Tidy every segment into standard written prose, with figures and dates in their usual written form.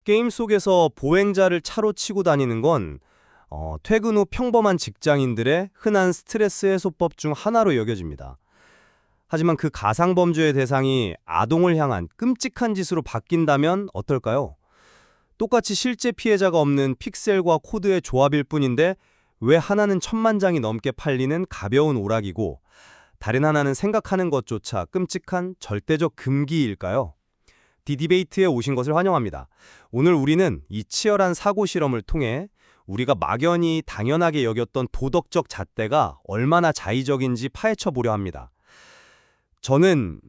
게임 속에서 보행자를 차로 치고 다니는 건 퇴근 후 평범한 직장인들의 흔한 스트레스 해소법 중 하나로 여겨집니다. 하지만 그 가상범죄의 대상이 아동을 향한 끔찍한 짓으로 바뀐다면 어떨까요? 똑같이 실제 피해자가 없는 픽셀과 코드의 조합일 뿐인데 왜 하나는 1000만 장이 넘게 팔리는 가벼운 오락이고 다른 하나는 생각하는 것조차 끔찍한 절대적 금기일까요? 디디베이트에 오신 것을 환영합니다. 오늘 우리는 이 치열한 사고 실험을 통해 우리가 막연히 당연하게 여겼던 도덕적 잣대가 얼마나 자의적인지 파헤쳐 보려 합니다. 저는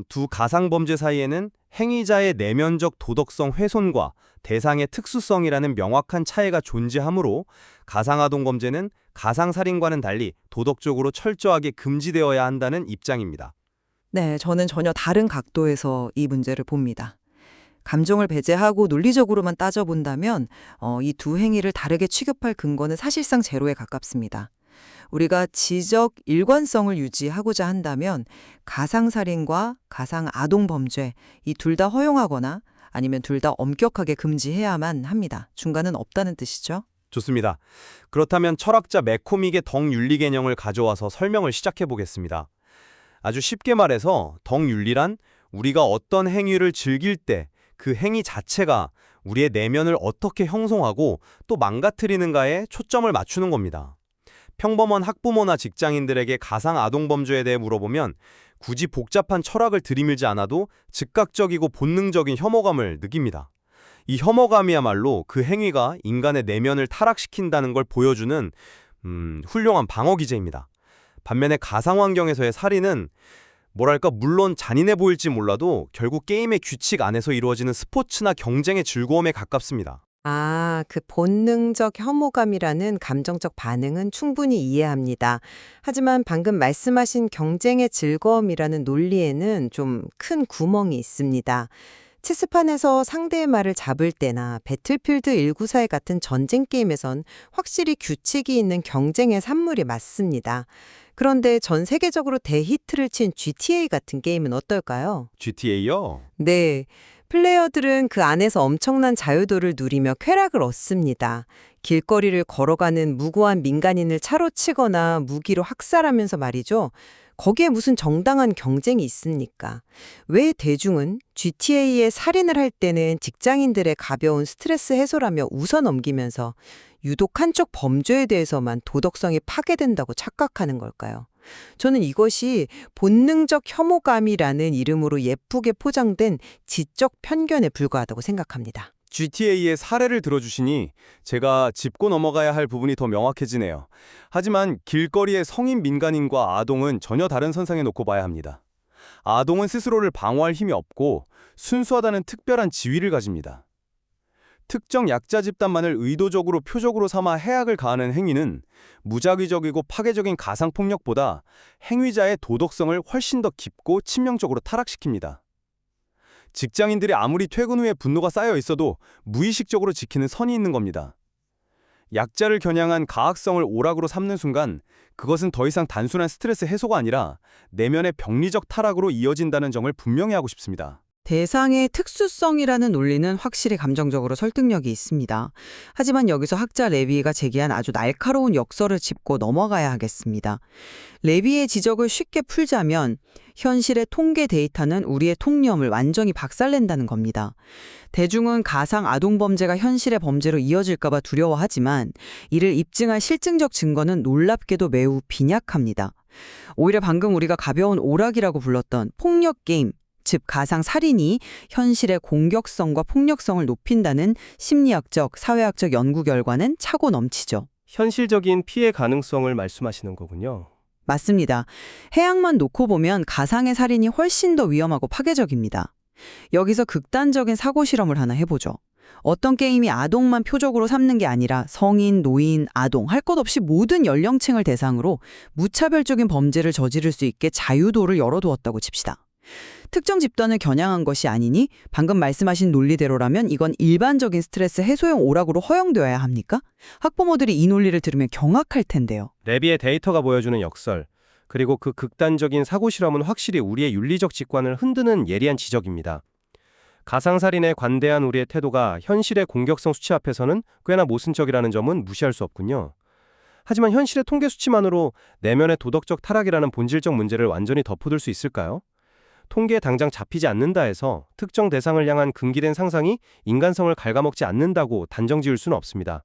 두 가상범죄 사이에는 행위자의 내면적 도덕성 훼손과 대상의 특수성이라는 명확한 차이가 존재하므로 가상아동범죄는 가상살인과는 달리 도덕적으로 철저하게 금지되어야 한다는 입장입니다. 네, 저는 전혀 다른 각도에서 이 문제를 봅니다. 감정을 배제하고 논리적으로만 따져본다면 이 두 행위를 다르게 취급할 근거는 사실상 제로에 가깝습니다. 우리가 지적 일관성을 유지하고자 한다면 가상살인과 가상아동범죄 이 둘 다 허용하거나 아니면 둘 다 엄격하게 금지해야만 합니다. 중간은 없다는 뜻이죠. 좋습니다. 그렇다면 철학자 매코믹의 덕윤리 개념을 가져와서 설명을 시작해 보겠습니다. 아주 쉽게 말해서 덕윤리란 우리가 어떤 행위를 즐길 때 그 행위 자체가 우리의 내면을 어떻게 형성하고 또 망가뜨리는가에 초점을 맞추는 겁니다. 평범한 학부모나 직장인들에게 가상아동범죄에 대해 물어보면 굳이 복잡한 철학을 들이밀지 않아도 즉각적이고 본능적인 혐오감을 느낍니다. 이 혐오감이야말로 그 행위가 인간의 내면을 타락시킨다는 걸 보여주는 훌륭한 방어 기제입니다. 반면에 가상환경에서의 살인은 뭐랄까 물론 잔인해 보일지 몰라도 결국 게임의 규칙 안에서 이루어지는 스포츠나 경쟁의 즐거움에 가깝습니다. 그 본능적 혐오감이라는 감정적 반응은 충분히 이해합니다. 하지만 방금 말씀하신 경쟁의 즐거움이라는 논리에는 좀 큰 구멍이 있습니다. 체스판에서 상대의 말을 잡을 때나 배틀필드 194 같은 전쟁 게임에선 확실히 규칙이 있는 경쟁의 산물이 맞습니다. 그런데 전 세계적으로 대히트를 친 GTA 같은 게임은 어떨까요? GTA요? 네. 플레이어들은 그 안에서 엄청난 자유도를 누리며 쾌락을 얻습니다. 길거리를 걸어가는 무고한 민간인을 차로 치거나 무기로 학살하면서 말이죠. 거기에 무슨 정당한 경쟁이 있습니까? 왜 대중은 GTA에 살인을 할 때는 직장인들의 가벼운 스트레스 해소라며 웃어넘기면서 유독 한쪽 범죄에 대해서만 도덕성이 파괴된다고 착각하는 걸까요? 저는 이것이 본능적 혐오감이라는 이름으로 예쁘게 포장된 지적 편견에 불과하다고 생각합니다. GTA의 사례를 들어주시니 제가 짚고 넘어가야 할 부분이 더 명확해지네요. 하지만 길거리의 성인 민간인과 아동은 전혀 다른 선상에 놓고 봐야 합니다. 아동은 스스로를 방어할 힘이 없고 순수하다는 특별한 지위를 가집니다. 특정 약자 집단만을 의도적으로 표적으로 삼아 해악을 가하는 행위는 무작위적이고 파괴적인 가상폭력보다 행위자의 도덕성을 훨씬 더 깊고 치명적으로 타락시킵니다. 직장인들이 아무리 퇴근 후에 분노가 쌓여 있어도 무의식적으로 지키는 선이 있는 겁니다. 약자를 겨냥한 가학성을 오락으로 삼는 순간 그것은 더 이상 단순한 스트레스 해소가 아니라 내면의 병리적 타락으로 이어진다는 점을 분명히 하고 싶습니다. 대상의 특수성이라는 논리는 확실히 감정적으로 설득력이 있습니다. 하지만 여기서 학자 레비가 제기한 아주 날카로운 역설을 짚고 넘어가야 하겠습니다. 레비의 지적을 쉽게 풀자면 현실의 통계 데이터는 우리의 통념을 완전히 박살낸다는 겁니다. 대중은 가상 아동범죄가 현실의 범죄로 이어질까 봐 두려워하지만 이를 입증할 실증적 증거는 놀랍게도 매우 빈약합니다. 오히려 방금 우리가 가벼운 오락이라고 불렀던 폭력 게임, 즉 가상 살인이 현실의 공격성과 폭력성을 높인다는 심리학적, 사회학적 연구 결과는 차고 넘치죠. 현실적인 피해 가능성을 말씀하시는 거군요. 맞습니다. 해악만 놓고 보면 가상의 살인이 훨씬 더 위험하고 파괴적입니다. 여기서 극단적인 사고 실험을 하나 해보죠. 어떤 게임이 아동만 표적으로 삼는 게 아니라 성인, 노인, 아동, 할 것 없이 모든 연령층을 대상으로 무차별적인 범죄를 저지를 수 있게 자유도를 열어두었다고 칩시다. 특정 집단을 겨냥한 것이 아니니 방금 말씀하신 논리대로라면 이건 일반적인 스트레스 해소용 오락으로 허용되어야 합니까? 학부모들이 이 논리를 들으면 경악할 텐데요. 레비의 데이터가 보여주는 역설, 그리고 그 극단적인 사고 실험은 확실히 우리의 윤리적 직관을 흔드는 예리한 지적입니다. 가상살인에 관대한 우리의 태도가 현실의 공격성 수치 앞에서는 꽤나 모순적이라는 점은 무시할 수 없군요. 하지만 현실의 통계 수치만으로 내면의 도덕적 타락이라는 본질적 문제를 완전히 덮어둘 수 있을까요? 통계에 당장 잡히지 않는다 해서 특정 대상을 향한 금기된 상상이 인간성을 갉아먹지 않는다고 단정 지을 수는 없습니다.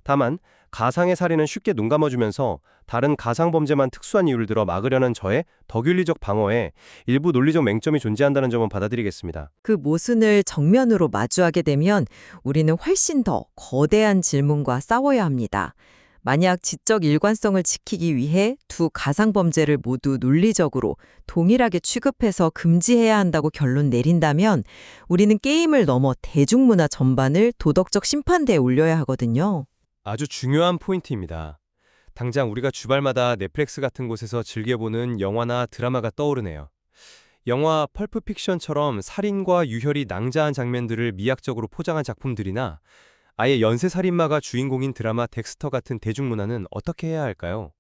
다만 가상의 살인은 쉽게 눈 감아주면서 다른 가상 범죄만 특수한 이유를 들어 막으려는 저의 덕윤리적 방어에 일부 논리적 맹점이 존재한다는 점은 받아들이겠습니다. 그 모순을 정면으로 마주하게 되면 우리는 훨씬 더 거대한 질문과 싸워야 합니다. 만약 지적 일관성을 지키기 위해 두 가상 범죄를 모두 논리적으로 동일하게 취급해서 금지해야 한다고 결론 내린다면 우리는 게임을 넘어 대중문화 전반을 도덕적 심판대에 올려야 하거든요. 아주 중요한 포인트입니다. 당장 우리가 주말마다 넷플릭스 같은 곳에서 즐겨보는 영화나 드라마가 떠오르네요. 영화 펄프 픽션처럼 살인과 유혈이 낭자한 장면들을 미학적으로 포장한 작품들이나 아예 연쇄살인마가 주인공인 드라마 덱스터 같은 대중문화는 어떻게 해야 할까요?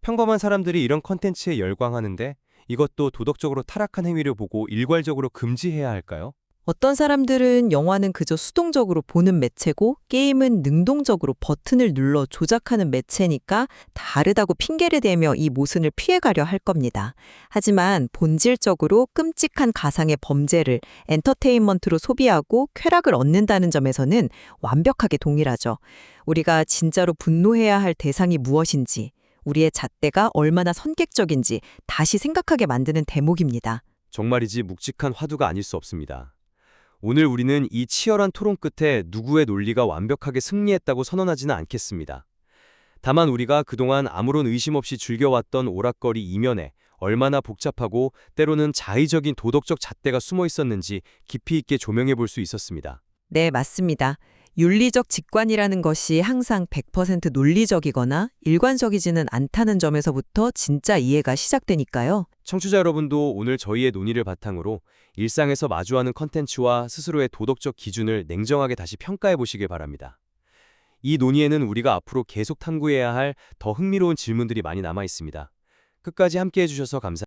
평범한 사람들이 이런 컨텐츠에 열광하는데 이것도 도덕적으로 타락한 행위를 보고 일괄적으로 금지해야 할까요? 어떤 사람들은 영화는 그저 수동적으로 보는 매체고 게임은 능동적으로 버튼을 눌러 조작하는 매체니까 다르다고 핑계를 대며 이 모순을 피해가려 할 겁니다. 하지만 본질적으로 끔찍한 가상의 범죄를 엔터테인먼트로 소비하고 쾌락을 얻는다는 점에서는 완벽하게 동일하죠. 우리가 진짜로 분노해야 할 대상이 무엇인지, 우리의 잣대가 얼마나 선객적인지 다시 생각하게 만드는 대목입니다. 정말이지 묵직한 화두가 아닐 수 없습니다. 오늘 우리는 이 치열한 토론 끝에 누구의 논리가 완벽하게 승리했다고 선언하지는 않겠습니다. 다만 우리가 그동안 아무런 의심 없이 즐겨왔던 오락거리 이면에 얼마나 복잡하고 때로는 자의적인 도덕적 잣대가 숨어 있었는지 깊이 있게 조명해 볼 수 있었습니다. 네, 맞습니다. 윤리적 직관이라는 것이 항상 100% 논리적이거나 일관적이지는 않다는 점에서부터 진짜 이해가 시작되니까요. 청취자 여러분도 오늘 저희의 논의를 바탕으로 일상에서 마주하는 컨텐츠와 스스로의 도덕적 기준을 냉정하게 다시 평가해 보시길 바랍니다. 이 논의에는 우리가 앞으로 계속 탐구해야 할 더 흥미로운 질문들이 많이 남아 있습니다. 끝까지 함께해 주셔서 감사합니다.